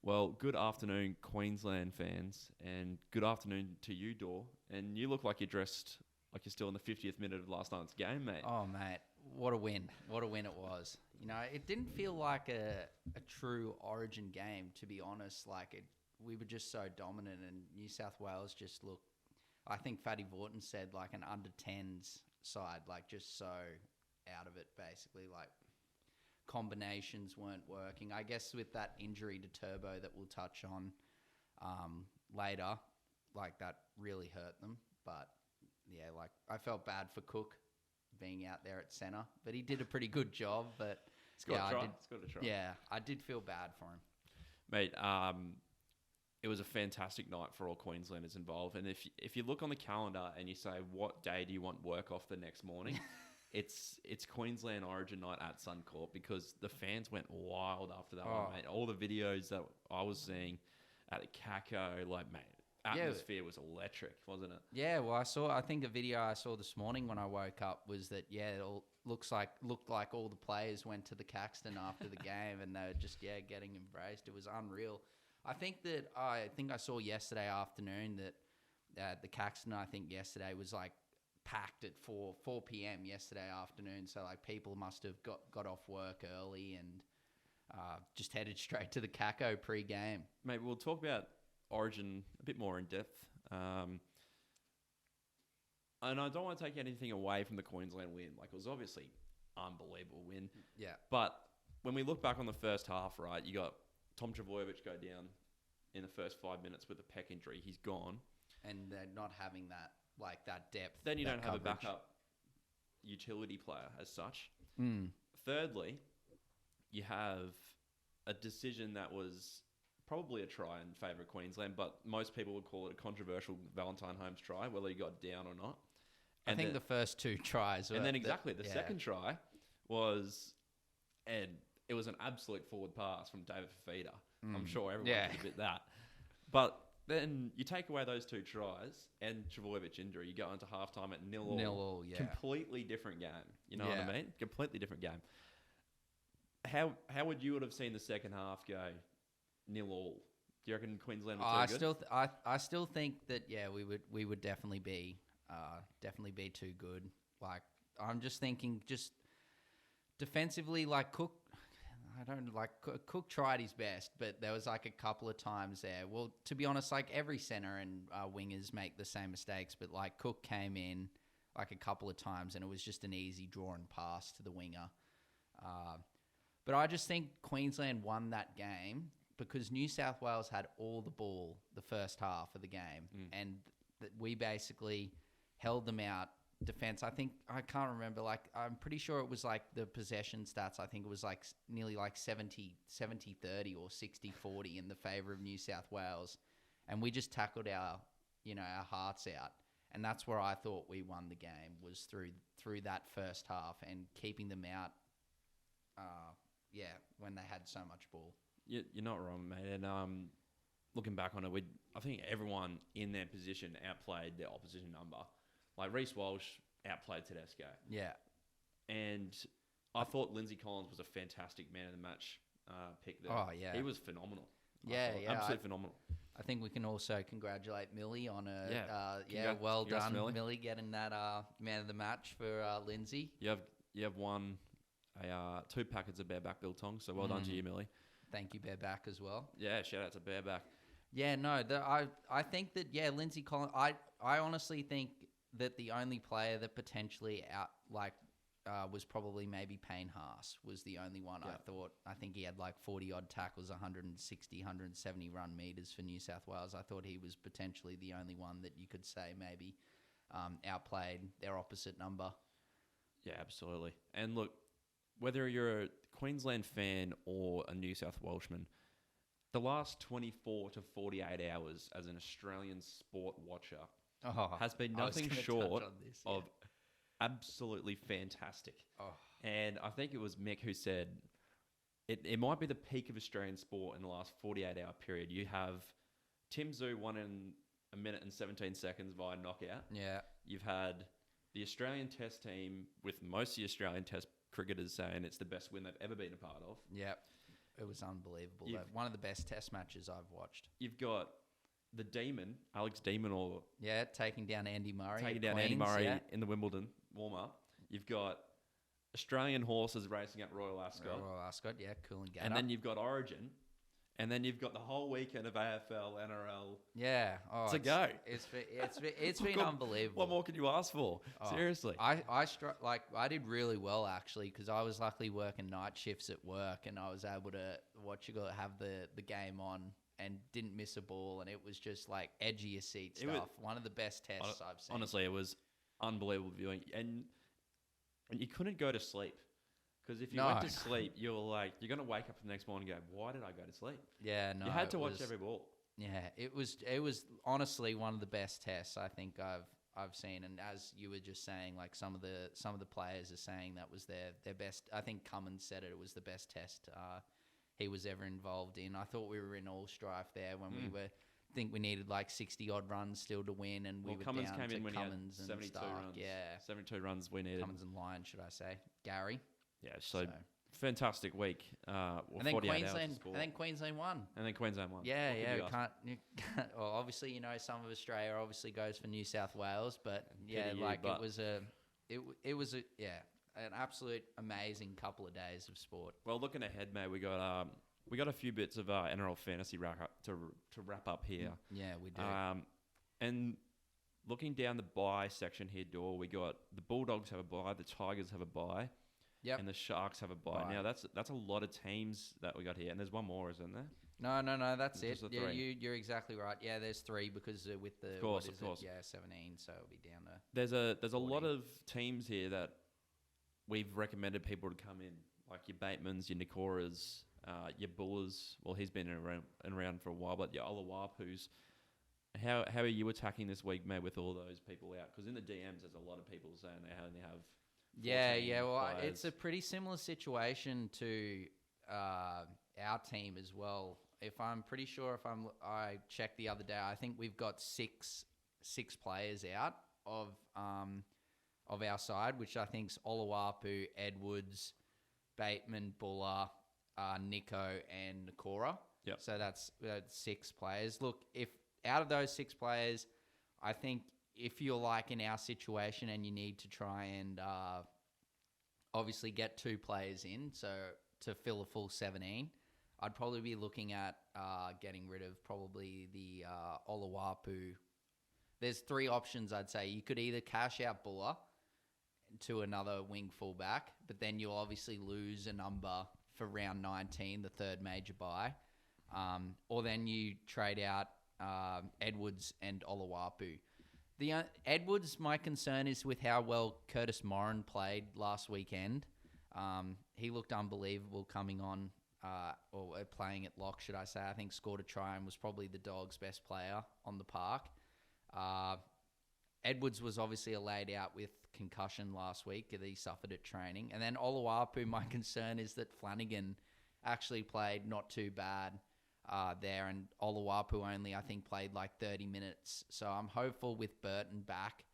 Well, good afternoon, Queensland fans, and good afternoon to you, Dor. And you look like you're dressed like you're still in the 50th minute of last night's game, mate. Oh, mate, what a win. What a win it was. You know, it didn't feel like a true Origin game, to be honest. We were just so dominant, and New South Wales just looked, I think Fatty Vorton said, like an under-10s side, like just so out of it, basically. Like, combinations weren't working. I guess with that injury to Turbo that we'll touch on later, like that really hurt them. But yeah, like I felt bad for Cook being out there at centre, but he did a pretty good job. But It's got to try. It's got to try. Yeah, I did feel bad for him. Mate, it was a fantastic night for all Queenslanders involved. And if you look on the calendar and you say, what day do you want work off the next morning? It's Queensland Origin night at Suncorp because the fans went wild after that one, mate. All the videos that I was seeing at the Caco, like, mate, atmosphere was electric, wasn't it? Yeah, well, I think a video I saw this morning when I woke up was that, it all looked like all the players went to the Caxton after the game and they were just, getting embraced. It was unreal. I think I saw yesterday afternoon that the Caxton, I think yesterday was like packed at 4 p.m. yesterday afternoon. So like people must have got off work early and just headed straight to the Caco pre-game. Mate, we'll talk about Origin a bit more in depth. And I don't want to take anything away from the Queensland win. Like, it was obviously unbelievable win. Yeah. But when we look back on the first half, right, you got Tom Trbojevic go down in the first 5 minutes with a pec injury. He's gone. And they're not having that depth. Then you don't have coverage. a backup utility player as such. Mm. Thirdly, you have a decision that was probably a try in favour of Queensland, but most people would call it a controversial Valentine Holmes try, whether he got down or not. And I think the first two tries were... And then the second try was... And it was an absolute forward pass from David Fafita. I'm sure everyone could admit that. But then you take away those two tries and Trbojevic injury, you go into halftime at 0-0. 0-0, yeah. Completely different game. You know what I mean? Completely different game. How would you have seen the second half go 0-0? Do you reckon Queensland would do good? I still think that we would definitely be too good. Like, I'm just thinking just defensively, like Cook. Cook tried his best, but there was like a couple of times there. Well, to be honest, like every centre and wingers make the same mistakes, but like Cook came in like a couple of times and it was just an easy draw and pass to the winger. But I just think Queensland won that game because New South Wales had all the ball the first half of the game and we basically held them out. Defense, I can't remember, like I'm pretty sure it was like the possession stats, I think it was like nearly like 70-30 or 60-40 in the favour of New South Wales, and we just tackled our hearts out, and that's where I thought we won the game, was through that first half and keeping them out when they had so much ball. You're not wrong, mate. And looking back on it, I think everyone in their position outplayed their opposition number. Like, Reece Walsh outplayed Tedesco. Yeah. And I thought Lindsay Collins was a fantastic man of the match pick there. Oh, yeah. He was phenomenal. Absolutely phenomenal. I think we can also congratulate Millie on well Congrats, done, Millie, getting that man of the match for Lindsay. You have won 2 packets of bareback biltong, so well done to you, Millie. Thank you, Bareback, as well. Yeah, shout out to Bareback. Yeah, no, I think that, Lindsay Collins, I honestly think that the only player that potentially was probably maybe Payne Haas was the only one. Yeah. I think he had like 40 odd tackles, 160, 170 run meters for New South Wales. I thought he was potentially the only one that you could say maybe outplayed their opposite number. Yeah, absolutely. And look, whether you're a Queensland fan or a New South Welshman, the last 24 to 48 hours as an Australian sport watcher has been nothing short of absolutely fantastic. And I think it was Mick who said it might be the peak of Australian sport in the last 48-hour period. You have Tim Zhu won in 1 minute and 17 seconds via knockout. Yeah. You've had the Australian Test team with most of the Australian Test cricketers saying it's the best win they've ever been a part of. Yeah. it was unbelievable. You've- One of the best Test matches I've watched. You've got the Demon, Alex Demon, or Yeah, taking down Andy Murray. taking at down Andy Queen's, Murray yeah. in the Wimbledon warm-up. You've got Australian horses racing at Royal Ascot. Royal Ascot, yeah, cool and And then you've got Origin. And then you've got the whole weekend of AFL, NRL. yeah, to go. It's been unbelievable. What more could you ask for? Oh, Seriously. I did really well actually because I was luckily working night shifts at work and I was able to have the game on and didn't miss a ball and it was just like edge of your seat It was- stuff. One of the best tests I've seen. Honestly, it was unbelievable viewing. And you couldn't go to sleep. Because if you went to sleep, you're going to wake up the next morning and go, why did I go to sleep? Yeah, no. You had to it watch was- every ball. Yeah, it was honestly one of the best tests I think I've seen. And as you were just saying, like some of the players are saying that was their best. I think Cummins said it was the best test he was ever involved in. I thought we were in all strife there when we were. I think we needed like 60 odd runs still to win, and we were Cummins down came to in when Cummins he had 72 and Stark. runs. Yeah, 72 runs we needed. Cummins and Lyon, should I say? Gary. Yeah, so fantastic week. And then 48 hours Queensland. of sport. And then Queensland won. And then Queensland won. Yeah, What could yeah. you We ask? can't. Well, obviously, some of Australia obviously goes for New South Wales, but yeah, Pity you, like but- it was an absolute amazing couple of days of sport. Well, looking ahead, mate, we got a few bits of NRL fantasy to wrap up here. Yeah, we do. And looking down the bye section here, Dor, we got the Bulldogs have a bye, the Tigers have a bye, Yep. and the Sharks have a bye. Bye. Now that's a lot of teams that we got here, and there's one more, isn't there? No, that's it. Just the Yeah, three. you're exactly right. Yeah, there's three because with the course, what of is course. it? Yeah, 17. So it'll be down to There's a lot 40. of teams here that we've recommended people to come in, like your Batemans, your Nikoras, your Bullers. Well, he's been around for a while, but your Oluwapus. How are you attacking this week, mate, with all those people out? Because in the DMs, there's a lot of people saying they only have. 14 Well, players. it's a pretty similar situation to our team as well. If I'm pretty sure, I checked the other day, I think we've got six players out of our side, which I think's Oluwapu, Edwards, Bateman, Buller, Nico, and Nakora. Yep. So that's 6 players. Look, if out of those 6 players, I think if you're like in our situation and you need to try and obviously get 2 players in, so to fill a full 17, I'd probably be looking at getting rid of probably the Oluwapu. There's 3 options, I'd say. You could either cash out Buller to another wing fullback, but then you'll obviously lose a number for round 19, the third major bye. Or then you trade out Edwards and Oluwapu. The Edwards, my concern is with how well Curtis Morin played last weekend. He looked unbelievable coming on, or playing at lock, should I say. I think scored a try and was probably the Dogs' best player on the park. Edwards was obviously laid out with concussion last week that he suffered at training. And then Oluwapu, my concern is that Flanagan actually played not too bad there, and Oluwapu only, I think, played like 30 minutes. So I'm hopeful with Burton back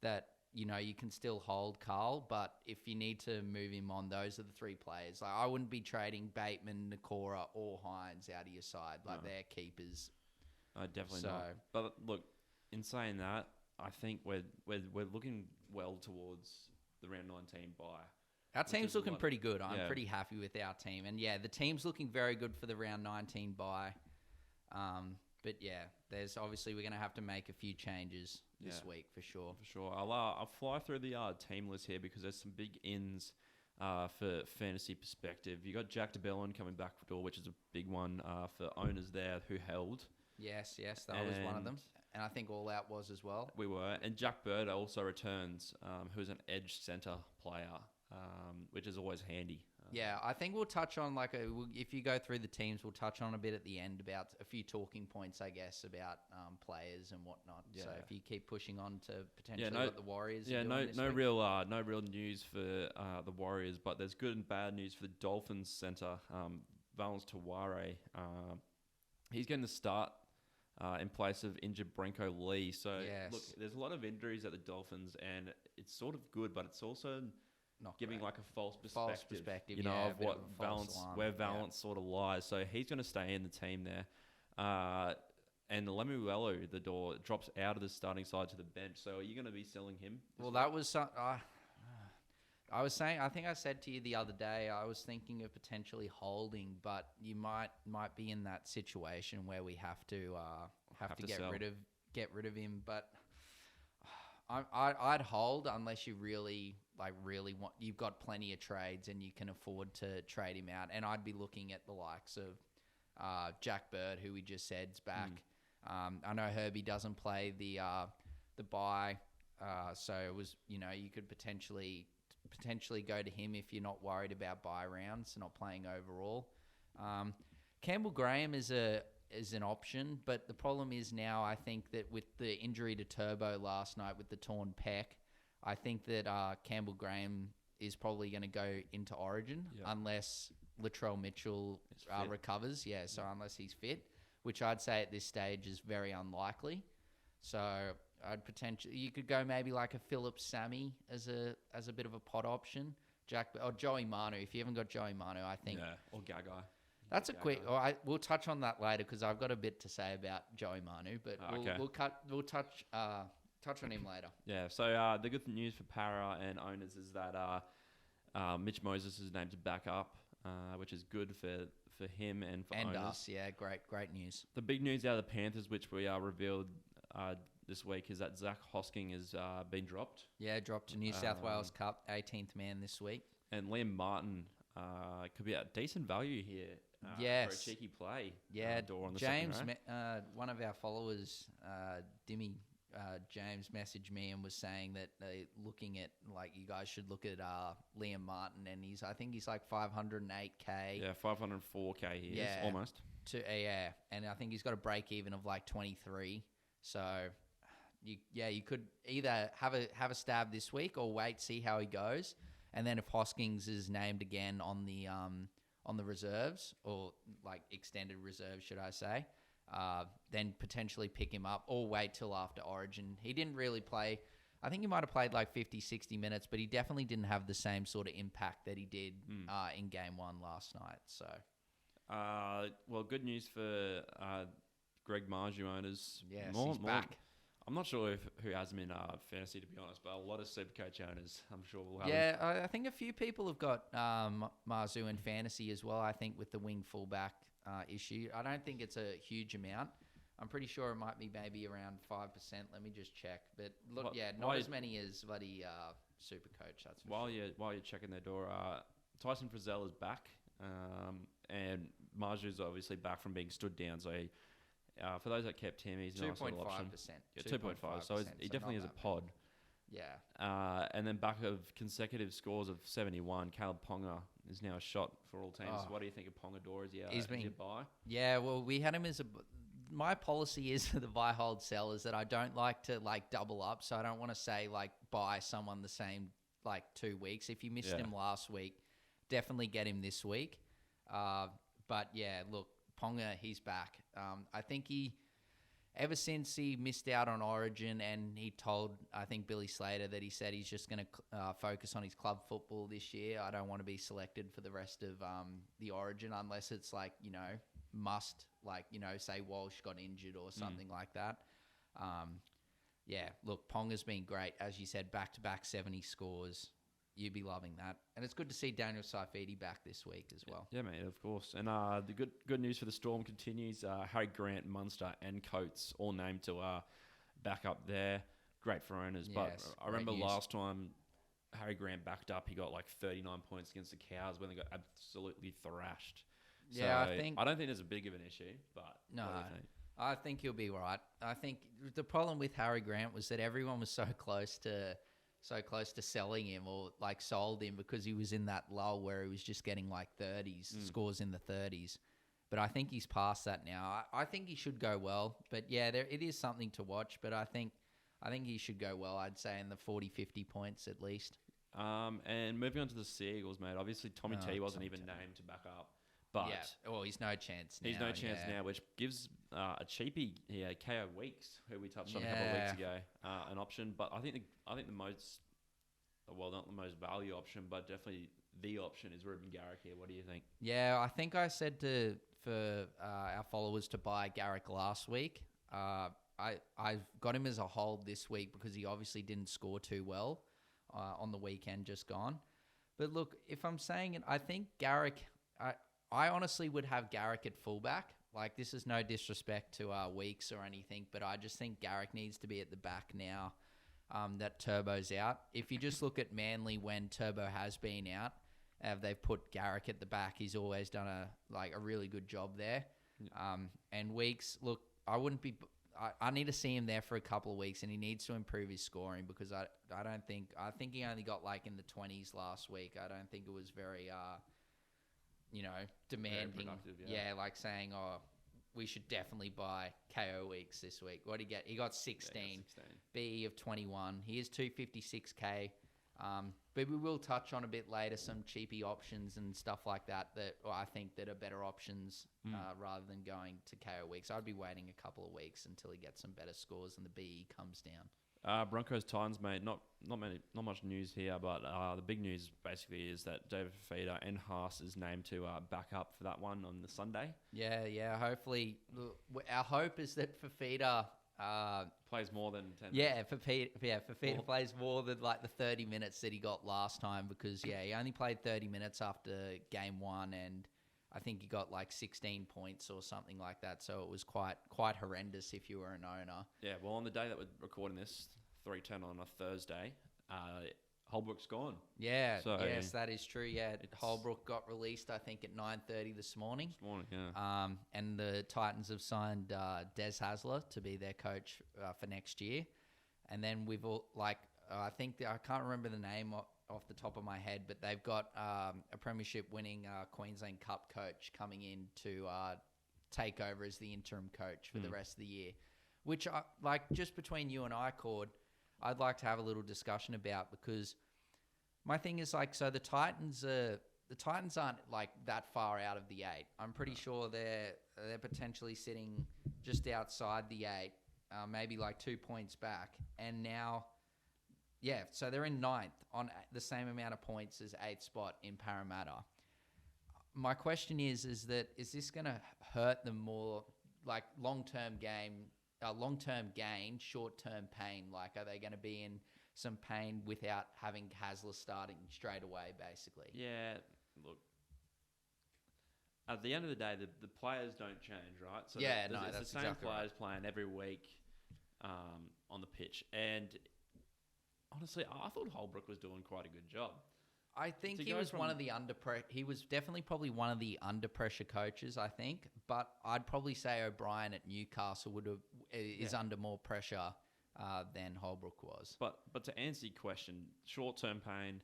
that, you can still hold Carl, but if you need to move him on, those are the 3 players. Like I wouldn't be trading Bateman, Nakora, or Hines out of your side. Like they're keepers. Definitely not. But look, in saying that, I think we're looking well towards the round 19 bye. Our team's is a looking lot. pretty good. I'm Yeah. pretty happy with our team. And yeah, the team's looking very good for the round 19 bye. But yeah, there's obviously we're going to have to make a few changes this week for sure. For sure. I'll fly through the team list here because there's some big ins for fantasy perspective. You got Jack DeBellin coming back for Door, which is a big one for owners there who held. Yes, that was one of them. And I think All Out was as well. We were. And Jack Bird also returns, who's an edge centre player, which is always handy. Yeah, I think we'll touch on if you go through the teams, we'll touch on a bit at the end about a few talking points, I guess, about players and whatnot. Yeah. So if you keep pushing on to potentially no- what the Warriors are Yeah, doing this no week. real news for the Warriors, but there's good and bad news for the Dolphins centre, Valens Taware. He's going to start in place of injured Brenko Lee. So Yes. look, there's a lot of injuries at the Dolphins, and it's sort of good, but it's also not giving great. like a false False perspective, perspective, you know, yeah, a of bit what of a false balance, alarm, where yeah. balance sort of lies. So he's going to stay in the team there. And Lemuelu, the door, drops out of the starting side to the bench. So are you going to be selling him? Well, that was I was saying. I think I said to you the other day. I was thinking of potentially holding, but you might be in that situation where we have to get sell. rid of him. But I'd hold unless you really want. You've got plenty of trades and you can afford to trade him out. And I'd be looking at the likes of Jack Bird, who we just said's back. I know Herbie doesn't play the bye, so it was, you could potentially go to him if you're not worried about bye rounds, not playing overall. Campbell Graham is an option, but the problem is now I think that with the injury to Turbo last night with the torn pec, I think that Campbell Graham is probably going to go into Origin unless Latrell Mitchell recovers. Yeah, so unless he's fit, which I'd say at this stage is very unlikely. So you could go maybe like a Phillips Sammy as a bit of a pot option. Or Joey Manu. If you haven't got Joey Manu, I think. Yeah, or Gagai. That's a quick. We'll touch on that later because I've got a bit to say about Joey Manu, but we'll touch on him later. Yeah. So the good news for Para and owners is that Mitch Moses is named to back up, which is good for him and for owners. Us. Yeah, great news. The big news out of the Panthers, which we revealed this week, is that Zach Hosking has been dropped. Yeah, dropped to New South Wales Cup, 18th man this week. And Liam Martin could be at decent value here. For a cheeky play. Yeah, Door on the James, second row. one of our followers, Dimmy James, messaged me and was saying that looking at, like, you guys should look at Liam Martin, and I think he's like 508k. Yeah, 504k he is, almost. And I think he's got a break even of like 23. So you could either have a stab this week or wait, see how he goes, and then if Hoskins is named again on the reserves, or like extended reserves, should I say, then potentially pick him up, or wait till after Origin. He didn't really play. I think he might have played like 50, 60 minutes, but he definitely didn't have the same sort of impact that he did in Game 1 last night. So, well, good news for Greg Marju owners. Yes, he's back. I'm not sure who has him in fantasy, to be honest, but a lot of Supercoach owners, I'm sure, will have him. Yeah, I think a few people have got Marzu in fantasy as well, I think, with the wing fullback issue. I don't think it's a huge amount. I'm pretty sure it might be maybe around 5%. Let me just check. But look, not as many as bloody Supercoach, that's for sure. While you're checking their door, Tyson Frizzell is back, and Marju's obviously back from being stood down, so for those that kept him, he's a nice little option. 2.5%. Yeah, 2.5. So he definitely is a pod. Yeah. And then back of consecutive scores of 71, Caleb Ponga is now a shot for all teams. What do you think of Ponga Dor? Is he a buy? Yeah, well, we had him as my policy is for the buy, hold, sell is that I don't like to like double up. So I don't want to say like buy someone the same like 2 weeks. If you missed him last week, definitely get him this week. But yeah, look, Ponga, he's back. I think ever since he missed out on Origin, and he told, I think, Billy Slater that he said he's just going to focus on his club football this year. I don't want to be selected for the rest of the Origin unless it's like, must, like, say Walsh got injured or something like that. Yeah, look, Ponga's been great. As you said, back-to-back 70 scores. You'd be loving that. And it's good to see Daniel Saifidi back this week as well. Yeah, mate, of course. And the good news for the Storm continues. Harry Grant, Munster and Coates all named to back up there. Great for owners. Yes, but I remember news. last time Harry Grant backed up, he got like 39 points against the Cows when they got absolutely thrashed. Yeah, so I don't think there's a big of an issue, but no, what do you think? I think he'll be right. I think the problem with Harry Grant was that everyone was so close to selling him or like sold him because he was in that lull where he was just getting like 30s, scores in the 30s. But I think he's past that now. I think he should go well. But yeah, it is something to watch. But I think he should go well, I'd say in the 40, 50 points at least. And moving on to the Seagulls, mate. Obviously, Tommy T wasn't even named to back up. But he's no chance now. He's no chance now, which gives a cheapie here, KO Weeks, who we touched on a couple of weeks ago, an option. But I think the most well, not the most value option, but definitely the option is Ruben Garrick here. What do you think? Yeah, I think I said for our followers to buy Garrick last week. I've got him as a hold this week because he obviously didn't score too well on the weekend just gone. But look, if I'm saying it, I think Garrick. I honestly would have Garrick at fullback. Like, this is no disrespect to Weeks or anything, but I just think Garrick needs to be at the back now that Turbo's out. If you just look at Manly when Turbo has been out, they've put Garrick at the back. He's always done a really good job there. And Weeks, look, I need to see him there for a couple of weeks, and he needs to improve his scoring because I think he only got like in the 20s last week. I don't think it was very demanding. Very productive, yeah. Like saying, we should definitely buy KO Weeks this week. What did he get? He got 16. Yeah, he got 16. BE of 21. He is 256k. But we will touch on a bit later some cheapy options and stuff like that I think that are better options rather than going to KO Weeks. I'd be waiting a couple of weeks until he gets some better scores and the BE comes down. Broncos Titans, mate. Not much news here, but the big news basically is that David Fifita and Haas is named to back up for that one on the Sunday. Yeah. Hopefully, our hope is that Fifita plays more than 10 minutes. Fifita plays more than like the 30 minutes that he got last time because, he only played 30 minutes after game one and I think he got like 16 points or something like that. So it was quite horrendous if you were an owner. Yeah, well, on the day that we're recording this, 3:10 on a Thursday, Holbrook's gone. Yeah, yes, that is true. Yeah, Holbrook got released, I think, at 9:30 this morning. Yeah. And the Titans have signed Des Hasler to be their coach for next year. And then we've all, I can't remember the name off the top of my head, but they've got a premiership-winning Queensland Cup coach coming in to take over as the interim coach for the rest of the year. Which, just between you and I, Cord, I'd like to have a little discussion about because my thing is so the Titans aren't like that far out of the 8. I'm pretty sure they're potentially sitting just outside the 8, maybe like 2 points back, and now. Yeah, so they're in 9th on the same amount of points as 8th spot in Parramatta. My question is this going to hurt them more, like long-term gain, short-term pain? Like, are they going to be in some pain without having Hasler starting straight away, basically? Yeah, look, at the end of the day, the players don't change, right? So it's the same exactly players right. playing every week on the pitch, and honestly, I thought Holbrook was doing quite a good job. I think he was one of the he was definitely probably one of the under pressure coaches, I think. But I'd probably say O'Brien at Newcastle is under more pressure than Holbrook was. But to answer your question, short-term pain,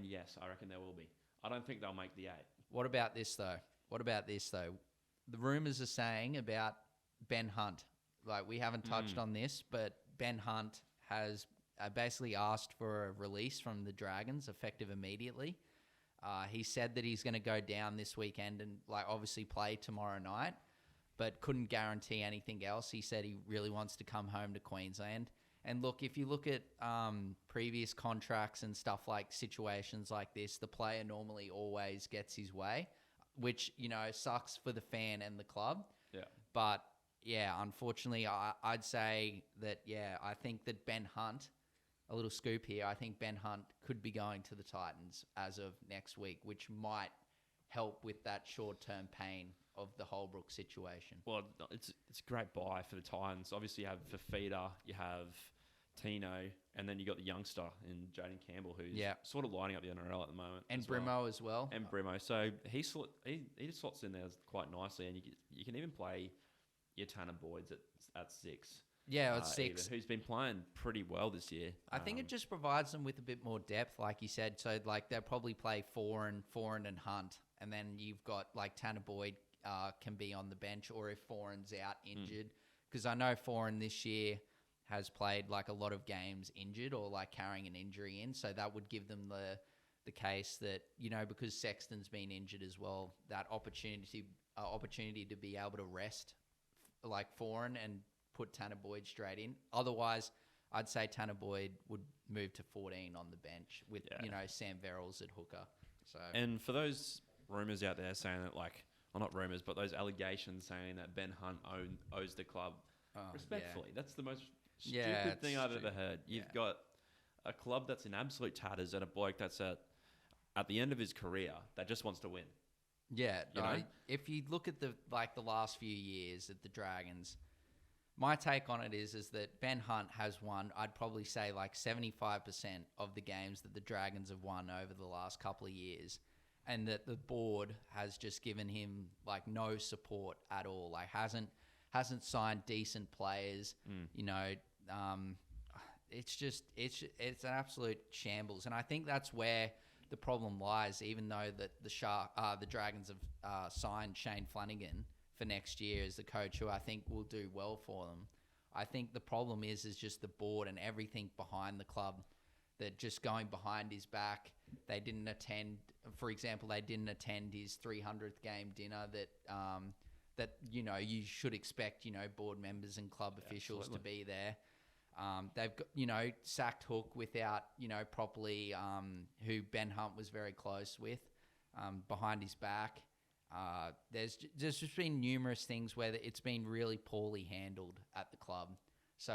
yes, I reckon there will be. I don't think they'll make the 8. What about this though? The rumours are saying about Ben Hunt. Like, we haven't touched on this, but Ben Hunt has basically asked for a release from the Dragons effective immediately. He said that he's going to go down this weekend and obviously play tomorrow night, but couldn't guarantee anything else. He said he really wants to come home to Queensland. And look, if you look at previous contracts and stuff like situations like this, the player normally always gets his way, which, sucks for the fan and the club. Yeah. But yeah, unfortunately, I'd say that, I think that Ben Hunt, a little scoop here, I think Ben Hunt could be going to the Titans as of next week, which might help with that short-term pain of the Holbrook situation. Well, it's a great buy for the Titans. Obviously, you have Fifita, you have Tino, and then you got the youngster in Jaden Campbell, who's sort of lining up the NRL at the moment. And Brimo as well. And Brimo. So he just slots in there quite nicely, and you can even play your Tanner Boyd's at 6. Yeah, at 6. Who's been playing pretty well this year. I think it just provides them with a bit more depth, like you said. So, they'll probably play Foran and Hunt. And then you've got, Tanner Boyd can be on the bench, or if Foran's out injured. Because I know Foran this year has played, a lot of games injured or, carrying an injury in. So that would give them the case that, because Sexton's been injured as well, that opportunity to be able to rest Foran and put Tanner Boyd straight in. Otherwise, I'd say Tanner Boyd would move to 14 on the bench with, Yeah. Sam Verrills at hooker. So And for those rumours out there saying that, like, well, not rumours, but those allegations saying that Ben Hunt owes the club, respectfully, that's the most stupid thing I've ever heard. You've got a club that's in absolute tatters and a bloke that's at the end of his career that just wants to win. Yeah, You know? if you look at the last few years at the Dragons, my take on it is that Ben Hunt has won, I'd probably say like 75% of the games that the Dragons have won over the last couple of years, and that the board has just given him like no support at all. Like hasn't signed decent players. It's an absolute shambles, and I think that's where the problem lies. Even though that the Dragons have signed Shane Flanagan for next year as the coach, who I think will do well for them, I think the problem is just the board and everything behind the club. That just going behind his back. They didn't attend, for example, his 300th game dinner that you should expect board members and club officials to be there. They've got, sacked Hook without, properly, who Ben Hunt was very close with, behind his back. There's just been numerous things where it's been really poorly handled at the club. So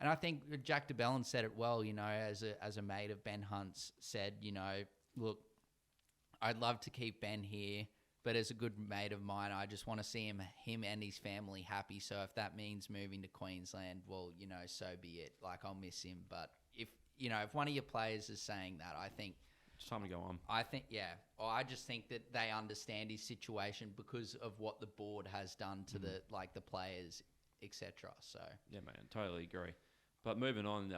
I think Jack DeBellin said it well, as a mate of Ben Hunt's said, look, I'd love to keep Ben here, but as a good mate of mine, I just want to see him and his family happy. So if that means moving to Queensland, well, so be it. Like, I'll miss him. But if one of your players is saying that, I think it's time to go on. I think, I just think that they understand his situation because of what the board has done to the players, etc. So yeah, man, totally agree. But moving on,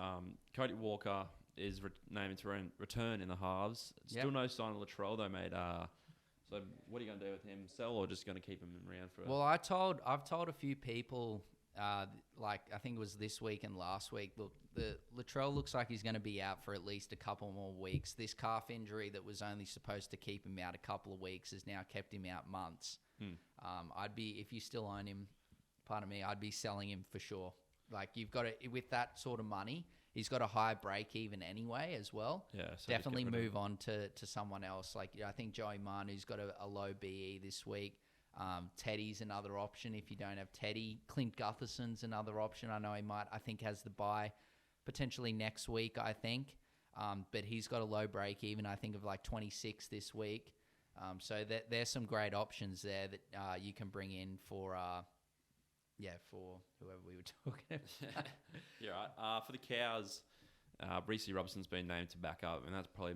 Cody Walker is named to return in the halves. Still no sign of Latrell though, mate. So what are you going to do with him? Sell or just going to keep him around for? Well, I've told a few people, I think it was this week and last week. Look, the Latrell looks like he's going to be out for at least a couple more weeks. This calf injury that was only supposed to keep him out a couple of weeks has now kept him out months. If you still own him, pardon me, I'd be selling him for sure. Like, you've got to, with that sort of money, he's got a high break even anyway as well. Yeah, so definitely move on to someone else. Like, I think Joey Manu's got a low BE this week. Teddy's another option if you don't have Teddy. Clint Gutherson's another option. I know I think has the bye potentially next week, I think. But he's got a low break even, I think, of like 26 this week. So there's some great options there that you can bring in for whoever we were talking about. Yeah, right. For the Cows, Breesy Robson's been named to back up, and that's probably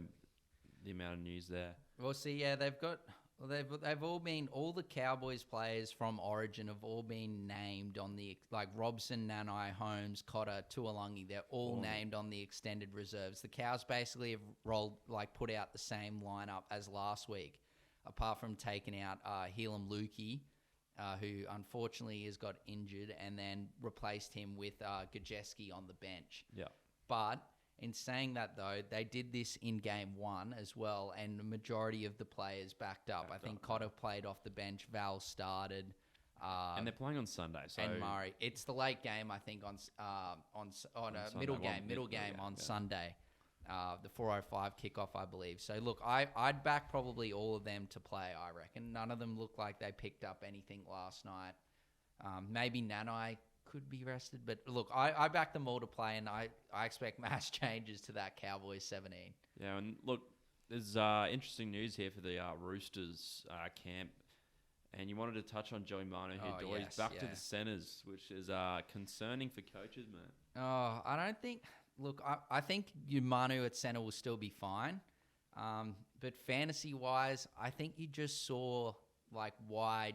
the amount of news there. Well, see, they've all been, all the Cowboys players from Origin have all been named on the, like Robson, Nanai, Holmes, Cotter, Tuolangi, they're all named on the extended reserves. The Cows basically have put out the same lineup as last week, apart from taking out Helam Lukey, who unfortunately has got injured, and then replaced him with Gajeski on the bench. Yeah. But in saying that, though, they did this in game one as well, and the majority of the players backed up. I think Cotter played off the bench, Val started. And they're playing on Sunday. So and Murray. It's the late game, I think, on a middle game on Sunday. The 4:05 kickoff, I believe. So, look, I'd back probably all of them to play, I reckon. None of them look like they picked up anything last night. Maybe Nanai could be rested. But, look, I back them all to play, and I expect mass changes to that Cowboys 17. Yeah, and look, there's interesting news here for the Roosters camp. And you wanted to touch on Joey Manu, who he's back to the centres, which is concerning for coaches, man. Oh, I don't think... Look, I think Manu at centre will still be fine. But fantasy-wise, I think you just saw, why...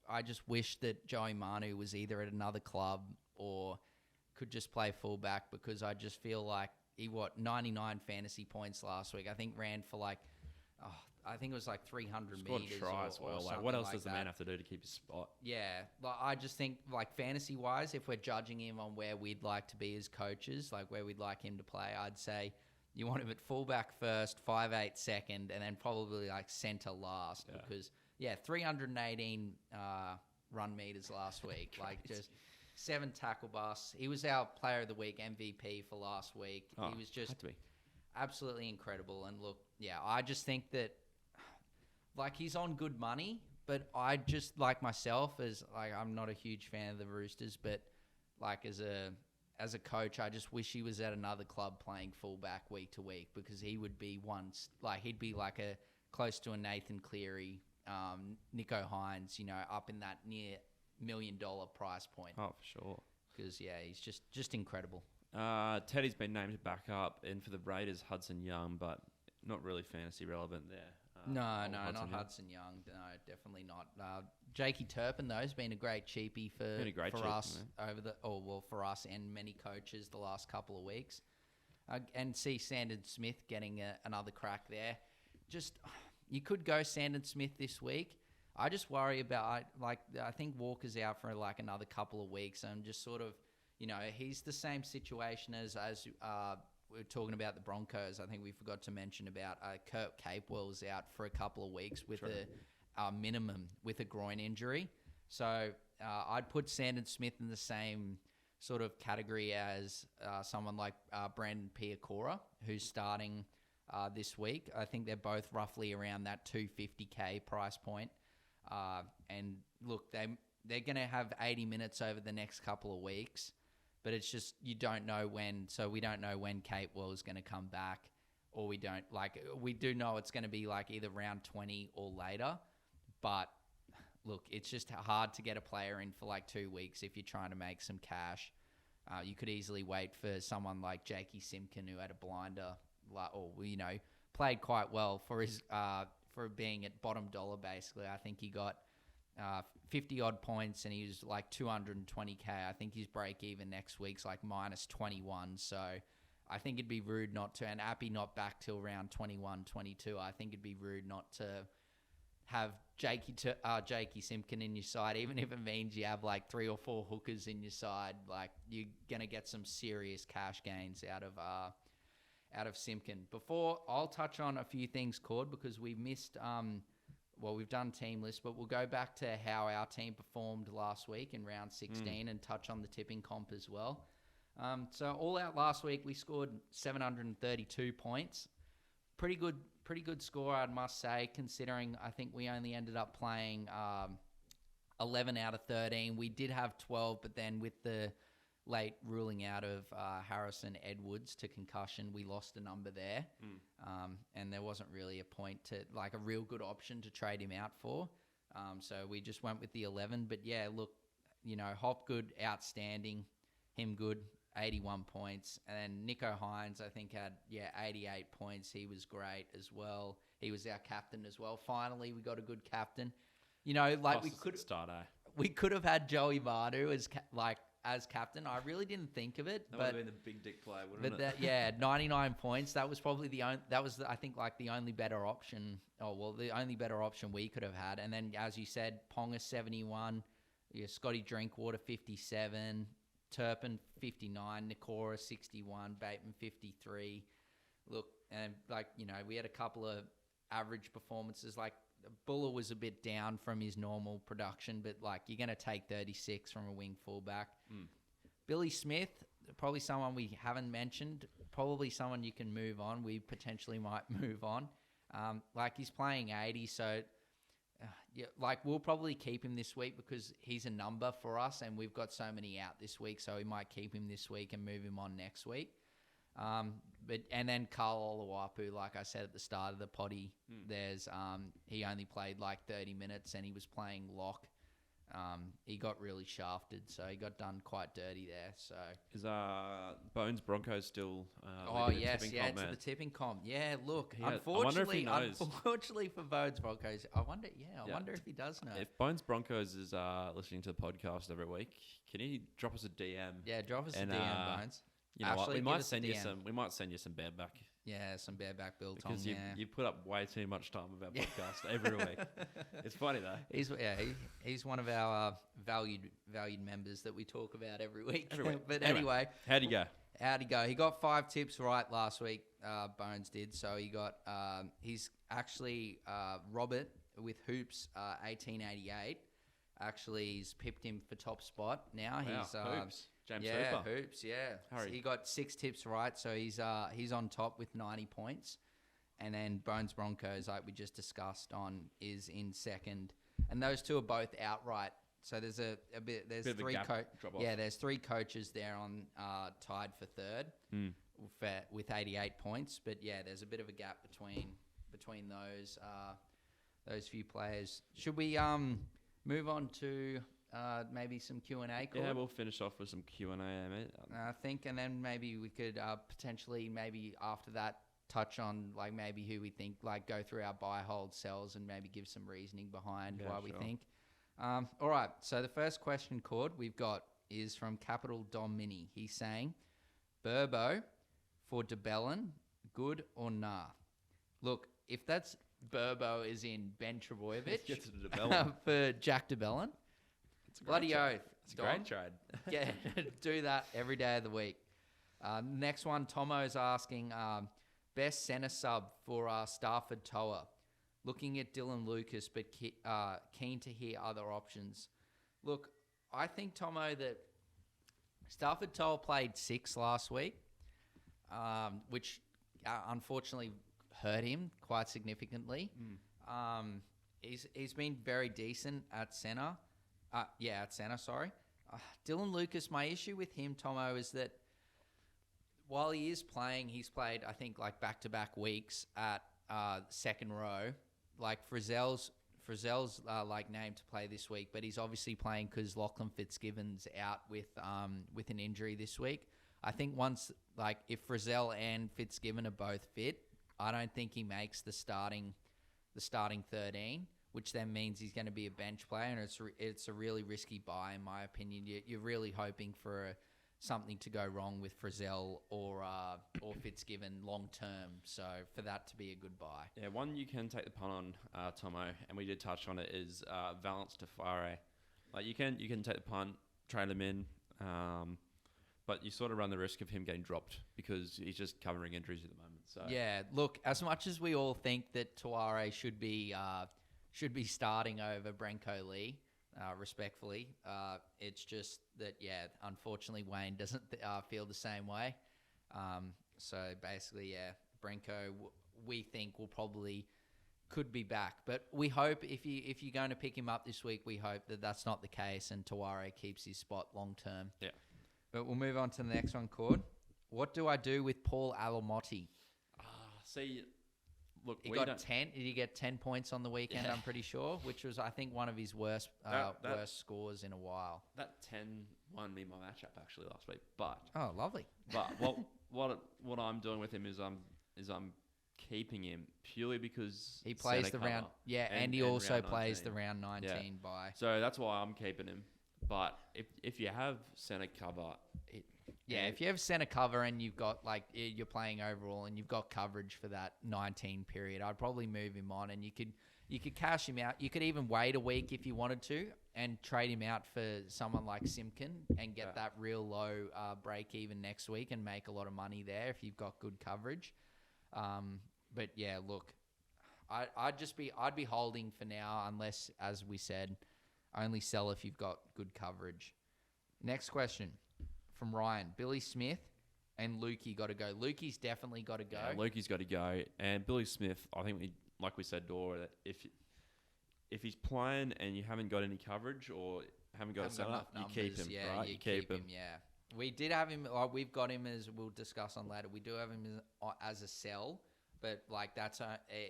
I just wish that Joey Manu was either at another club or could just play fullback, because I just feel like he, 99 fantasy points last week. I think ran for I think it was 300 Scored meters. Try as well. What else does the man have to do to keep his spot? Yeah, I just think fantasy-wise, if we're judging him on where we'd like to be as coaches, where we'd like him to play, I'd say you want him at fullback first, 5'8" second, and then probably centre last, because 318 run meters last week. 7 tackle busts. He was our Player of the Week MVP for last week. Oh, He was just had to be. absolutely incredible. And look, yeah, I just think that like he's on good money, but I just like myself as like I'm not a huge fan of the Roosters, but like as a coach, I just wish he was at another club playing fullback week to week because he would be he'd be like a close to a Nathan Cleary, Nico Hines, up in that near $1 million price point. Oh, for sure. Because yeah, he's just incredible. Teddy's been named back up, and for the Raiders, Hudson Young, but not really fantasy relevant there. No, not Hudson Young. No, definitely not. Jakey Turpin though has been a great cheapie for us for us and many coaches the last couple of weeks, and see Sandon Smith getting another crack there. Just you could go Sandon Smith this week. I just worry about I think Walker's out for like another couple of weeks. I'm just sort of he's the same situation as we're talking about the Broncos. I think we forgot to mention about Kurt Capewell's out for a couple of weeks with a minimum with a groin injury. So I'd put Sandon Smith in the same sort of category as someone like Brandon Piakora, who's starting this week. I think they're both roughly around that $250K price point. And look, they're going to have 80 minutes over the next couple of weeks. But it's just you don't know when. So we don't know when Capewell is going to come back, or we don't we do know it's going to be like either round 20 or later. But look, it's just hard to get a player in for like 2 weeks if you're trying to make some cash. You could easily wait for someone like Jakey Simpkin who had a blinder, or played quite well for his for being at bottom dollar. Basically, I think he got 50 odd points and he was like 220K. I think his break even next week's like minus 21. So I think it'd be rude not to, and Appy not back till round 21, 22. I think it'd be rude not to have Jakey Simpkin in your side, even if it means you have like 3 or 4 hookers in your side. Like you're going to get some serious cash gains out of Simpkin. Before I'll touch on a few things, Cord, because we missed we've done team list, but we'll go back to how our team performed last week in round 16 and touch on the tipping comp as well. So all out last week, we scored 732 points. Pretty good score, I must say, considering I think we only ended up playing 11 out of 13. We did have 12, but then with the late ruling out of Harrison Edwards to concussion, we lost a number there. And there wasn't really a point to, like, a real good option to trade him out for. So we just went with the 11. But yeah, look, Hopgood, outstanding. Him good, 81 points. And then Nico Hines, I think, had, 88 points. He was great as well. He was our captain as well. Finally, we got a good captain. We could have had Joey Manu as captain. I really didn't think of it. That would have been the big dick play, wouldn't it? 99 points. That was probably the only better option. The only better option we could have had. And then, as you said, Ponga 71, Scotty Drinkwater 57, Turpin 59, Nikora 61, Bateman 53. Look, and we had a couple of average performances. Like Buller was a bit down from his normal production, but you're going to take 36 from a wing fullback. Billy Smith, probably someone we haven't mentioned, probably someone you can move on. We potentially might move on. He's playing 80, so we'll probably keep him this week because he's a number for us and we've got so many out this week, so we might keep him this week and move him on next week. And then Carl Oluwapu, like I said at the start of the potty, he only played 30 minutes and he was playing lock. He got really shafted, so he got done quite dirty there. So is Bones Broncos still? The tipping comp. Yeah, look, unfortunately for Bones Broncos, I wonder if he does know. If Bones Broncos is listening to the podcast every week, can he drop us a DM? Yeah, drop us a DM, Bones. You know what? We might send you some bareback. Yeah, some bareback biltong. Because you put up way too much time with our podcast every week. It's funny though. He's one of our valued members that we talk about every week. But anyway, how'd he go? He got 5 tips right last week. Bones did. So he got he's actually Robert with Hoops 1888. actually he's pipped him for top spot now. Wow, He's Hoops. James yeah, Hooper. Hoops, yeah. So Hurry. he got 6 tips right, so he's on top with 90 points. And then Bones Broncos, like we just discussed is in second. And those two are both outright. So there's there's Bit of a three gap drop off. there's 3 coaches there on tied for third with 88 points. But yeah, there's a bit of a gap between those few players. Should we move on to maybe some Q&A? Yeah, we'll finish off with some Q&A, mate. I think, and then maybe we could potentially maybe after that touch on like maybe who we think, like go through our buy, hold, sells, and maybe give some reasoning behind why we think. All right, so the first question, Cord, we've got is from Capital Dom Mini. He's saying, Burbo for DeBellin, good or nah? Look, if that's Burbo is in Ben Trebojevic Get to the DeBellin. for Jack DeBellin, bloody oath. It's a great trade. Yeah, do that every day of the week. Next one, Tomo's asking, best centre sub for Stafford Toa. Looking at Dylan Lucas, but keen to hear other options. Look, I think, Tomo, that Stafford Toa played 6 last week, which unfortunately hurt him quite significantly. He's been very decent at centre. At centre, sorry. Dylan Lucas, my issue with him, Tomo, is that while he is playing, he's played, I think, like back-to-back weeks at second row. Like Frizzell's like named to play this week, but he's obviously playing because Lachlan Fitzgibbon's out with an injury this week. I think once, like, if Frizzell and Fitzgibbon are both fit, I don't think he makes the starting 13, which then means he's going to be a bench player, and it's a really risky buy in my opinion. You're really hoping for something to go wrong with Frizzell or Fitzgibbon long term, so for that to be a good buy. Yeah, one you can take the punt on, Tomo, and we did touch on it, is Valence Tafare. Like you can take the punt, trade him in, but you sort of run the risk of him getting dropped because he's just covering injuries at the moment. So yeah, look, as much as we all think that Taware should be starting over Brenko Lee, respectfully, it's just that, yeah, unfortunately Wayne doesn't feel the same way. So basically, yeah, Brenko we think could be back, but we hope if you're going to pick him up this week, we hope that that's not the case and Taware keeps his spot long term. Yeah. But we'll move on to the next one, Cord. What do I do with Paul Alamotti? See, look, He got 10. Did he get 10 points on the weekend? Yeah. I'm pretty sure, which was, I think, one of his worst scores in a while. That 10 won me my matchup actually last week. But oh, lovely. But what I'm doing with him is I'm keeping him purely because he plays the round. Yeah, and he also plays the round 19 bye. So that's why I'm keeping him. But if you have centre cover, if you have centre cover and you've got, like, you're playing overall and you've got coverage for that 19 period, I'd probably move him on, and you could cash him out. You could even wait a week if you wanted to and trade him out for someone like Simkin and get that real low break even next week and make a lot of money there if you've got good coverage. But yeah, look, I'd be holding for now unless, as we said, only sell if you've got good coverage. Next question from Ryan. Billy Smith and Lukey got to go. Lukey's definitely got to go. Yeah, Lukey's got to go. And Billy Smith, I think like we said, Dora, that if he's playing and you haven't got any coverage or haven't got a setup, you keep him, right? You keep him. Yeah. We did have him, we've got him, as we'll discuss on later. We do have him as a sell, but like that's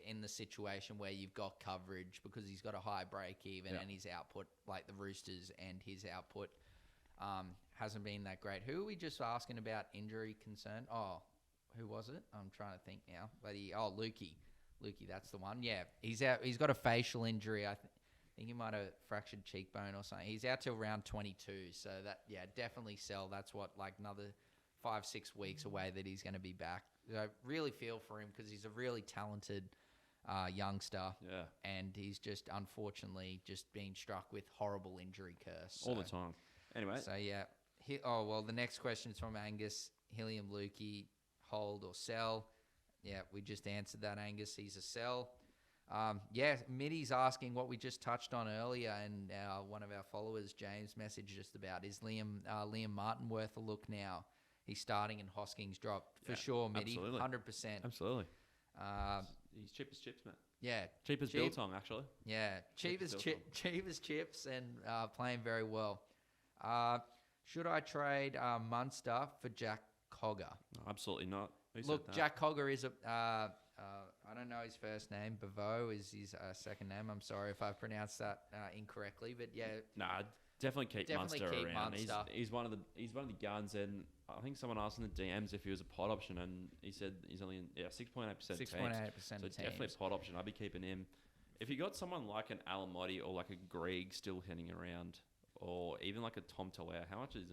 in the situation where you've got coverage because he's got a high break even and his output, like the Roosters, and his output hasn't been that great. Who are we just asking about injury concern? Oh, who was it? I'm trying to think now. Lukey. Lukey, that's the one. Yeah, he's out. He's got a facial injury. I think he might have fractured cheekbone or something. He's out till round 22. So that, definitely sell. That's what, like another 5-6 weeks away that he's going to be back. So I really feel for him because he's a really talented youngster. Yeah. And he's just unfortunately just being struck with horrible injury curse. All the time. Anyway. So yeah. The next question is from Angus. Hilliam Lukey, hold or sell? Yeah, we just answered that, Angus. He's a sell. Mitty's asking what we just touched on earlier, and one of our followers, James, messaged us about is Liam Martin worth a look now? He's starting and Hoskins dropped for sure, Mitty, 100%. Absolutely. He's cheap as chips, man. Yeah, cheap as biltong, actually. Yeah, cheap as chips, and playing very well. Should I trade Munster for Jack Cogger? No, absolutely not. Look, Jack Cogger is I don't know his first name. Bevo is his second name. I'm sorry if I pronounced that incorrectly, but yeah. Nah, definitely keep Munster around. Munster. He's one of the guns, and I think someone asked in the DMs if he was a pod option, and he said he's only in 6.8%. 6.8%. So definitely a pod option. I'd be keeping him. If you got someone like an Alamotti or like a Greg still heading around, or even like a Tom Talair, how much is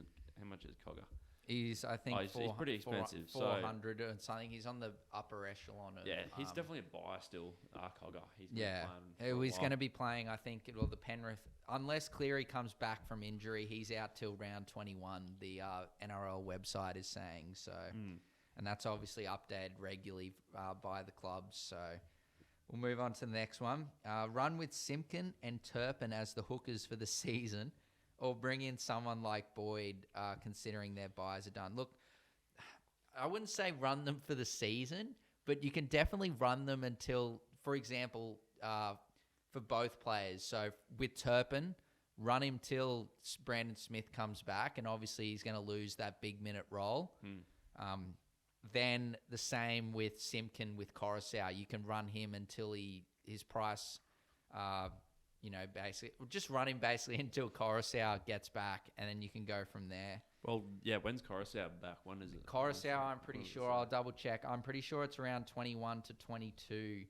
Cogger? He's, I think, he's pretty expensive. 400 and something. He's on the upper echelon of... Yeah, he's definitely a buy still, Cogger. He's going to be playing, I think, the Penrith... Unless Cleary comes back from injury, he's out till round 21, the NRL website is saying. So, and that's obviously updated regularly by the clubs. So we'll move on to the next one. Run with Simpkin and Turpin as the hookers for the season, or bring in someone like Boyd, considering their buys are done. Look, I wouldn't say run them for the season, but you can definitely run them until, for example, for both players. So with Turpin, run him till Brandon Smith comes back, and obviously he's going to lose that big minute role. Then the same with Simpkin with Coruscant. You can run him until his price... basically, just run him basically until Coruscant gets back, and then you can go from there. Well, yeah, when's Coruscant back? When is it? Coruscant, I'm pretty sure. I'll double check. I'm pretty sure it's around 21 to 22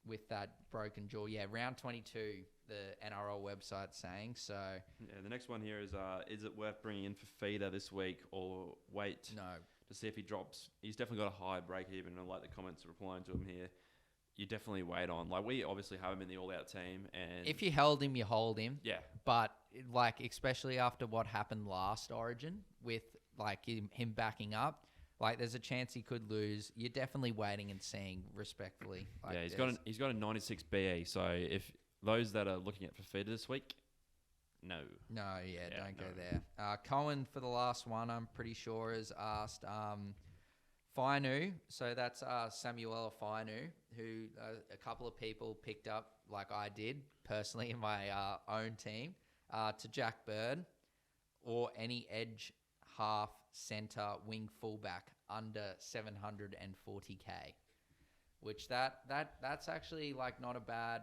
with that broken jaw. Yeah, round 22, the NRL website's saying. So yeah, the next one here is it worth bringing in for Feeder this week or wait to see if he drops? He's definitely got a high break even, and I like the comments replying to him here. You definitely wait on. Like, we obviously have him in the all-out team, and if you held him, you hold him. Yeah. But, like, especially after what happened last Origin with, like, him backing up, like, there's a chance he could lose. You're definitely waiting and seeing respectfully. Like, yeah, he's got a 96 BE, so if those that are looking at for Feeder this week, no. No, don't go there. Cohen, for the last one, I'm pretty sure, has asked... Fainu, so that's Samuela Fainu, who a couple of people picked up, like I did personally in my own team, to Jack Bird, or any edge, half, centre, wing, fullback under 740k, which that's actually like not a bad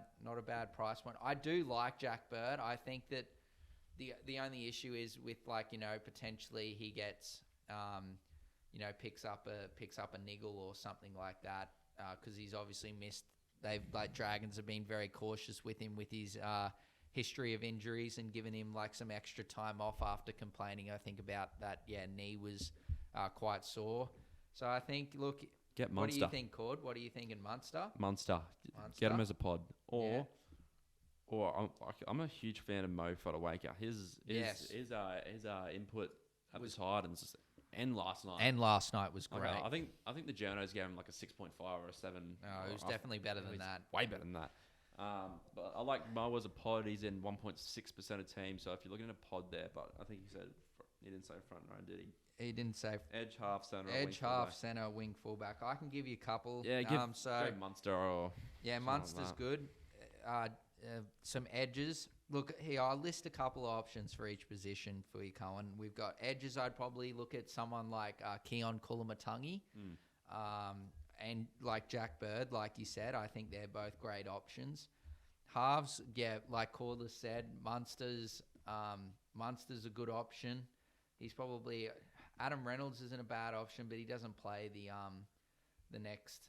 price point. I do like Jack Bird. I think that the only issue is with, like, potentially he gets picks up a niggle or something like that, because he's obviously missed. Dragons have been very cautious with him with his history of injuries, and given him like some extra time off after complaining, I think, about that. Yeah, knee was quite sore. So I think, look, get Munster. What do you think, Cord? What are you thinking, Munster? Get him as a pod, or I'm a huge fan of Mo Fodawaker. His input at the Titans. And last night was great. I think the journos gave him like a 6.5 or a 7. No, it was definitely better than that. Way better than that. But I like Mo as a pod. He's in 1.6% of team. So if you're looking at a pod there, but I think he didn't say front row, did he? He didn't say edge, half, centre. Centre, wing, fullback. I can give you a couple. Yeah, go Munster or Munster's like good. Some edges. Look, here, I'll list a couple of options for each position for you, Cohen. We've got edges. I'd probably look at someone like Keon Kulamatangi and like Jack Bird, like you said. I think they're both great options. Halves, yeah, like Corliss said, Munster's a good option. He's probably... Adam Reynolds isn't a bad option, but he doesn't play the next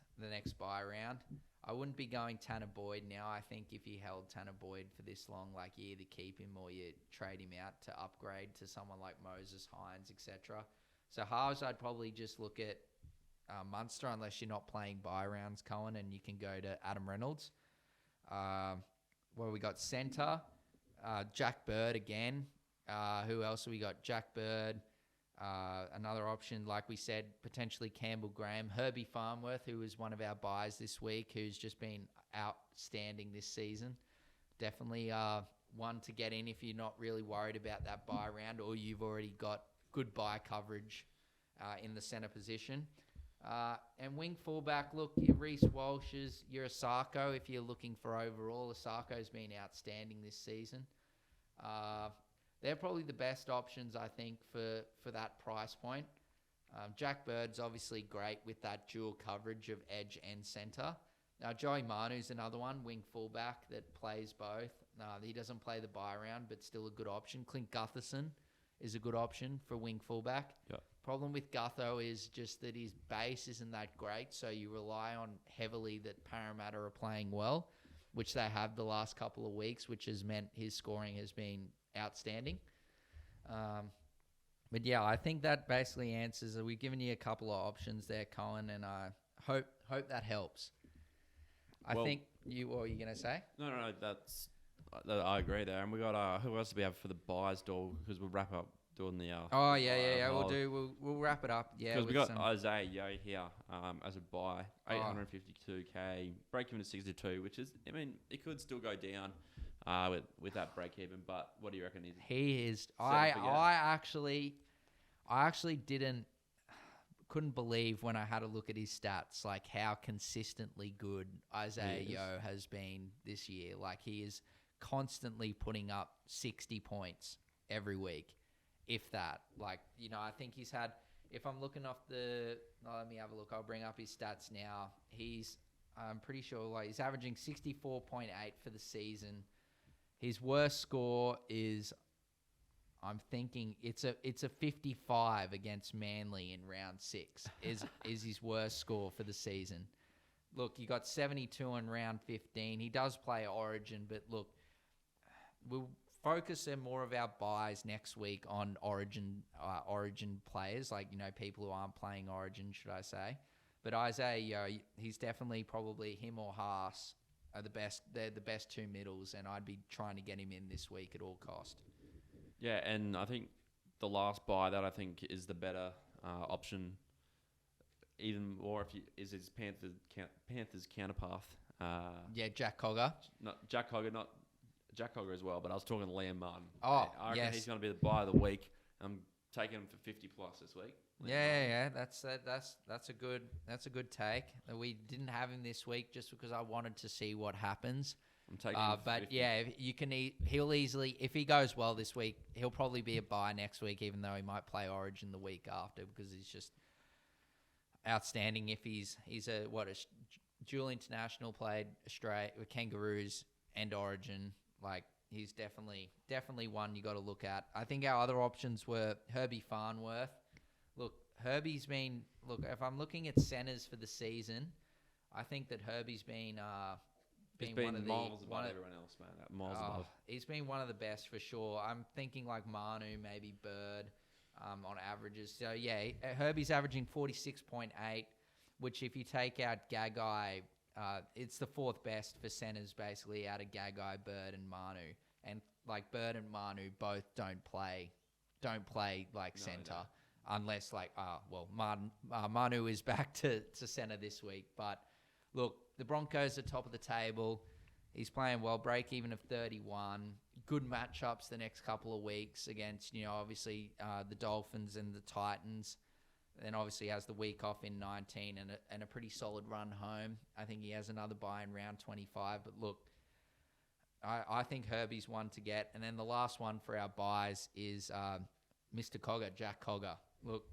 buy round. I wouldn't be going Tanner Boyd now. I think if you held Tanner Boyd for this long, like, you either keep him or you trade him out to upgrade to someone like Moses, Hines, etc. So halves, I'd probably just look at Munster, unless you're not playing buy rounds, Cohen, and you can go to Adam Reynolds. We got centre, Jack Bird again. Who else have we got? Jack Bird. Another option, like we said, potentially Campbell Graham. Herbie Farnworth, who was one of our buys this week, who's just been outstanding this season. Definitely one to get in if you're not really worried about that buy round or you've already got good buy coverage in the centre position. And wing fullback, look, Reece Walsh is your Osako if you're looking for overall. Osako's been outstanding this season. They're probably the best options, I think, for that price point. Jack Bird's obviously great with that dual coverage of edge and centre. Now, Joey Manu's another one, wing fullback that plays both. He doesn't play the buy round, but still a good option. Clint Gutherson is a good option for wing fullback. Yep. Problem with Gutho is just that his base isn't that great, so you rely on heavily that Parramatta are playing well, which they have the last couple of weeks, which has meant his scoring has been outstanding. But yeah, I think that basically answers it. We've given you a couple of options there, Cohen, and I hope that helps. I think what were you going to say? No, I agree there. And we got who else do we have for the buys, door? Because we'll wrap up doing the. We'll wrap it up. Yeah, because we got Isaiah Yo here as a buy, 852k, break even to 62, which is, I mean, it could still go down with that break even. But what do you reckon? He is. I actually couldn't believe when I had a look at his stats, like how consistently good Isaiah Yo has been this year. Like he is constantly putting up 60 points every week, if that. Like, you know, I think he's had, if I'm looking off let me have a look. I'll bring up his stats now. I'm pretty sure like he's averaging 64.8 for the season. His worst score is, I'm thinking it's a 55 against Manly in round 6 is his worst score for the season. Look, he got 72 in round 15. He does play Origin, but look, we'll focus on more of our buys next week on Origin players, like, you know, people who aren't playing Origin, should I say. But Isaiah, he's definitely probably him or Haas are the best. They're the best two middles, and I'd be trying to get him in this week at all cost. Yeah, and I think the last buy that I think is the better option, even more is his Panthers counterpart. Jack Cogger. Not Jack Cogger as well, but I was talking Liam Martin. Oh, I reckon he's going to be the buy of the week. I'm taking him for 50 plus this week. Yeah. That's a good take. We didn't have him this week just because I wanted to see what happens. I'm taking him for 50. Yeah, he'll easily, if he goes well this week, he'll probably be a buy next week, even though he might play Origin the week after, because he's just outstanding. If he's a dual international, played Australia with Kangaroos and Origin, like he's definitely one you got to look at. I think our other options were Herbie Farnworth. Look, if I'm looking at centers for the season, I think that Herbie's been one of miles above everyone else, man. Miles above. He's been one of the best for sure. I'm thinking like Manu, maybe Bird, on averages. So yeah, Herbie's averaging 46.8, which if you take out Gagai, it's the fourth best for centers basically out of Gagai, Bird, and Manu. And like Bird and Manu both don't play like center. Unless like Manu is back to center this week. But look, the Broncos are top of the table. He's playing well, break even of 31. Good matchups the next couple of weeks against, you know, obviously the Dolphins and the Titans. Then obviously has the week off in 19 and a pretty solid run home. I think he has another bye in round 25. But look, I think Herbie's one to get. And then the last one for our buys is Mr. Cogger, Jack Cogger. Look,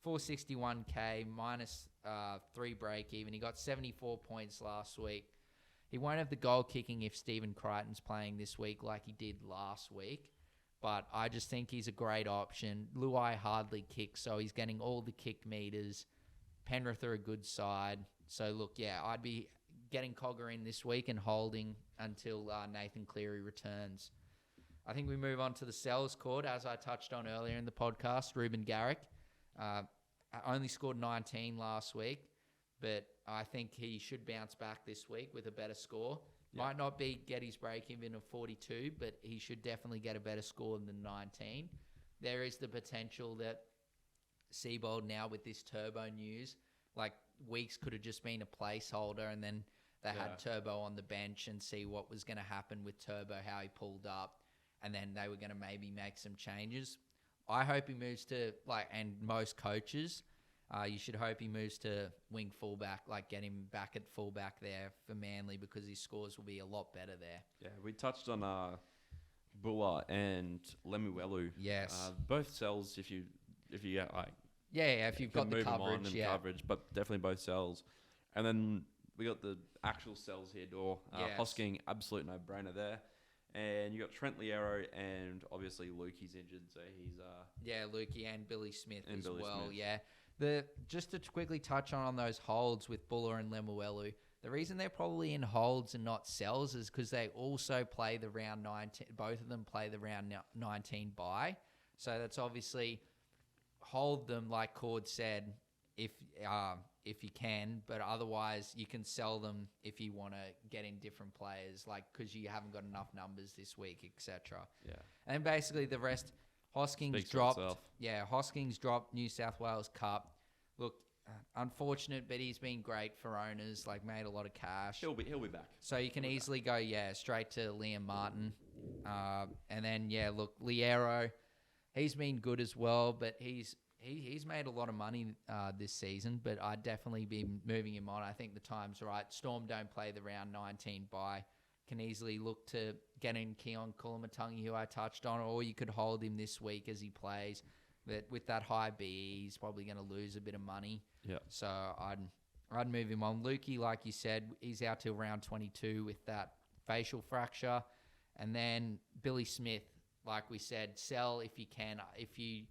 461k minus 3 break even. He got 74 points last week. He won't have the goal kicking if Stephen Crichton's playing this week like he did last week. But I just think he's a great option. Luai hardly kicks, so he's getting all the kick meters. Penrith are a good side. So look, yeah, I'd be getting Cogger in this week and holding until Nathan Cleary returns. I think we move on to the sells court, as I touched on earlier in the podcast. Ruben Garrick only scored 19 last week, but I think he should bounce back this week with a better score. Yep. Might not get his break even of 42, but he should definitely get a better score than 19. There is the potential that Seabold now with this Turbo news. Like, Weeks could have just been a placeholder, and then they had Turbo on the bench and see what was going to happen with Turbo, how he pulled up, and then they were going to maybe make some changes. I hope he moves to, and most coaches, you should hope he moves to wing fullback, get him back at fullback there for Manly, because his scores will be a lot better there. Yeah, we touched on Buller and Lemuelu. Yes. Both sells if you get if you've got the coverage, but definitely both sells. And then we got the actual sells here, Dor. Hosking, absolute no-brainer there. And you got Trent Liero, and obviously Lukey's injured, so he's Lukey and Billy Smith and as Billy well. Smith. Yeah, just to quickly touch on those holds with Buller and Lemuelu. The reason they're probably in holds and not sells is because they also play the round 19. Both of them play the round 19 bye, so that's obviously hold them, like Cord said, if you can, but otherwise you can sell them if you want to get in different players, because you haven't got enough numbers this week, etc. Yeah. And basically the rest, Hoskins dropped. Yeah, Hoskins dropped New South Wales Cup. Look, unfortunate, but he's been great for owners, made a lot of cash. He'll be back. So you can easily go, straight to Liam Martin. And then, look, Liero, he's been good as well, but he's made a lot of money this season, but I'd definitely be moving him on. I think the time's right. Storm don't play the round 19 bye. Can easily look to get in Keon Kulamatangi, who I touched on, or you could hold him this week as he plays. But with that high BE, he's probably going to lose a bit of money. Yeah. So I'd move him on. Lukey, like you said, he's out till round 22 with that facial fracture. And then Billy Smith, like we said, sell if you can. If you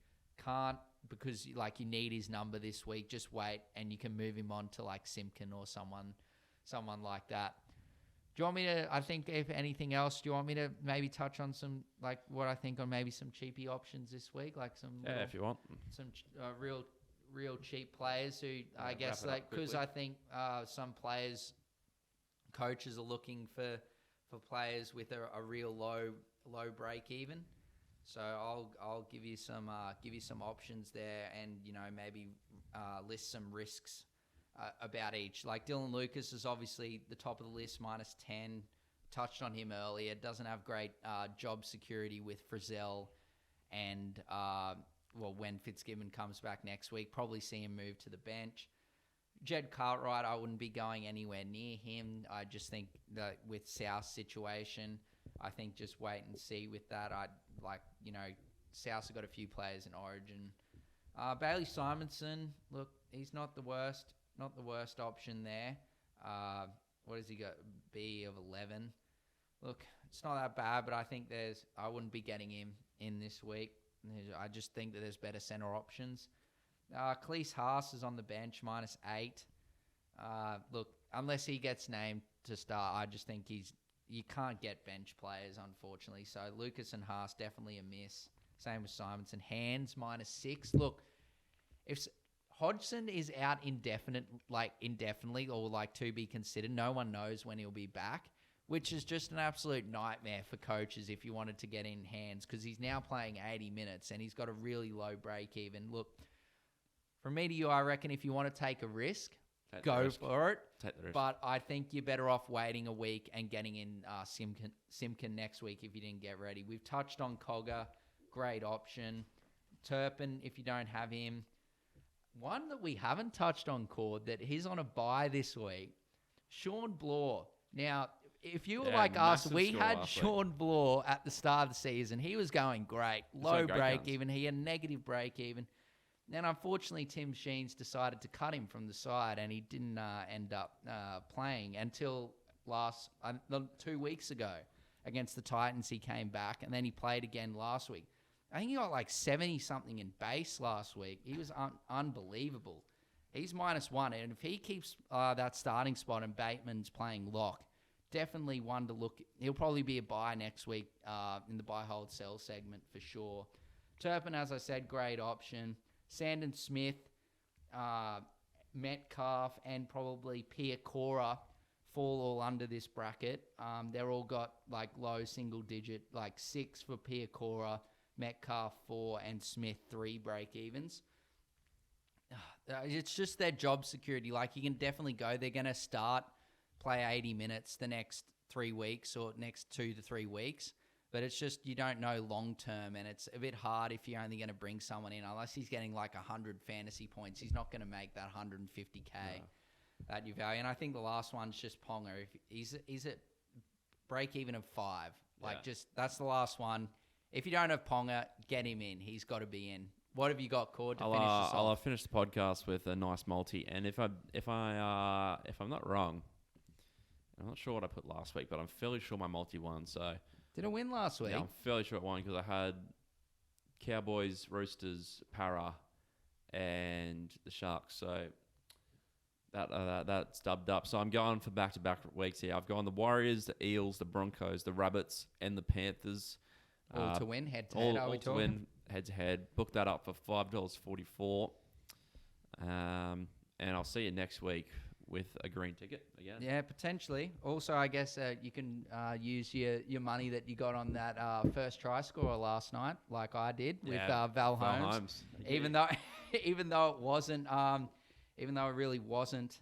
can't, because you need his number this week, just wait and you can move him on to Simpkin or someone like that. Do you want me to, I think if anything else, do you want me to maybe touch on some, what I think on maybe some cheapy options this week? If you want. Some real cheap players who, I guess, because I think some coaches are looking for players with a real low break even. So I'll give you some options there, and maybe list some risks about each. Dylan Lucas is obviously the top of the list, -10. Touched on him earlier. Doesn't have great job security with Frizzell, and when Fitzgibbon comes back next week, probably see him move to the bench. Jed Cartwright, I wouldn't be going anywhere near him. I just think that with South's situation, I think just wait and see with that. South's got a few players in Origin. Bailey Simonson, look, he's not the worst option there. What has he got? B of 11. Look, it's not that bad, but I think I wouldn't be getting him in this week. I just think that there's better centre options. Cleese Haas is on the bench, -8. Look, unless he gets named to start, I just think you can't get bench players, unfortunately. So Lucas and Haas definitely a miss. Same with Simonson. Hands, -6. Look, if Hodgson is out indefinitely or to be considered, no one knows when he'll be back, which is just an absolute nightmare for coaches if you wanted to get in Hands, because he's now playing 80 minutes and he's got a really low break even. Look, from me to you, I reckon if you want to take a risk, go for it. Take the risk. But I think you're better off waiting a week and getting in Simpkin next week if you didn't get ready. We've touched on Cogger, great option. Turpin, if you don't have him. One that we haven't touched on, Cord, that he's on a bye this week, Sean Bloor. Now, if you were like us, we had Sean Bloor at the start of the season. He was going great. Low break even. He had negative break even. Then, unfortunately, Tim Sheens decided to cut him from the side, and he didn't end up playing until 2 weeks ago against the Titans. He came back, and then he played again last week. I think he got 70-something in base last week. He was unbelievable. He's -1, and if he keeps that starting spot and Bateman's playing lock, definitely one to look. He'll probably be a buy next week in the buy, hold, sell segment for sure. Turpin, as I said, great option. Sandon Smith, Metcalf, and probably Pia Cora fall all under this bracket. They're all got low single digit, 6 for Pia Cora, Metcalf 4, and Smith 3 break evens. It's just their job security. Like, you can definitely go. They're going to play 80 minutes the next 3 weeks or next 2 to 3 weeks. But it's just you don't know long term, and it's a bit hard if you're only going to bring someone in. Unless he's getting like 100 fantasy points, he's not going to make that 150K that you value. And I think the last one's just Ponga. If he's at break even of 5. That's the last one. If you don't have Ponga, get him in. He's got to be in. What have you got, Cord, to finish this off? I'll finish the podcast with a nice multi, and if I'm not wrong, I'm not sure what I put last week, but I'm fairly sure my multi won. So did it win last week? yeah, I'm fairly sure it won because I had Cowboys, Roosters, Para, and the Sharks. So that's dubbed up. So I'm going for back-to-back weeks here. I've gone the Warriors, the Eels, the Broncos, the Rabbits, and the Panthers. All to win, head-to-head, are we talking? All to win, head-to-head. Book that up for $5.44. And I'll see you next week with a green ticket again. Yeah, potentially. Also, I guess you can use your money that you got on that first try scorer last night, like I did with Val Holmes. Even though it wasn't, even though it really wasn't,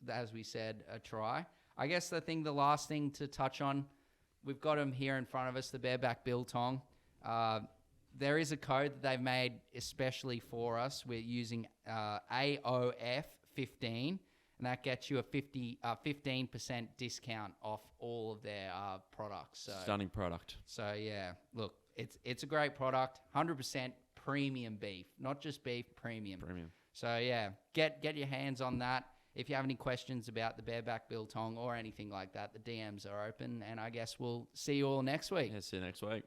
as we said, a try. I guess the last thing to touch on, we've got them here in front of us, the bareback biltong. There is a code that they've made especially for us. We're using AOF15. And that gets you a 15% discount off all of their products. So, stunning product. So yeah, look, it's a great product. 100% premium beef, not just beef, premium. So yeah, get your hands on that. If you have any questions about the bareback biltong or anything like that, the DMs are open. And I guess we'll see you all next week. Yeah, see you next week.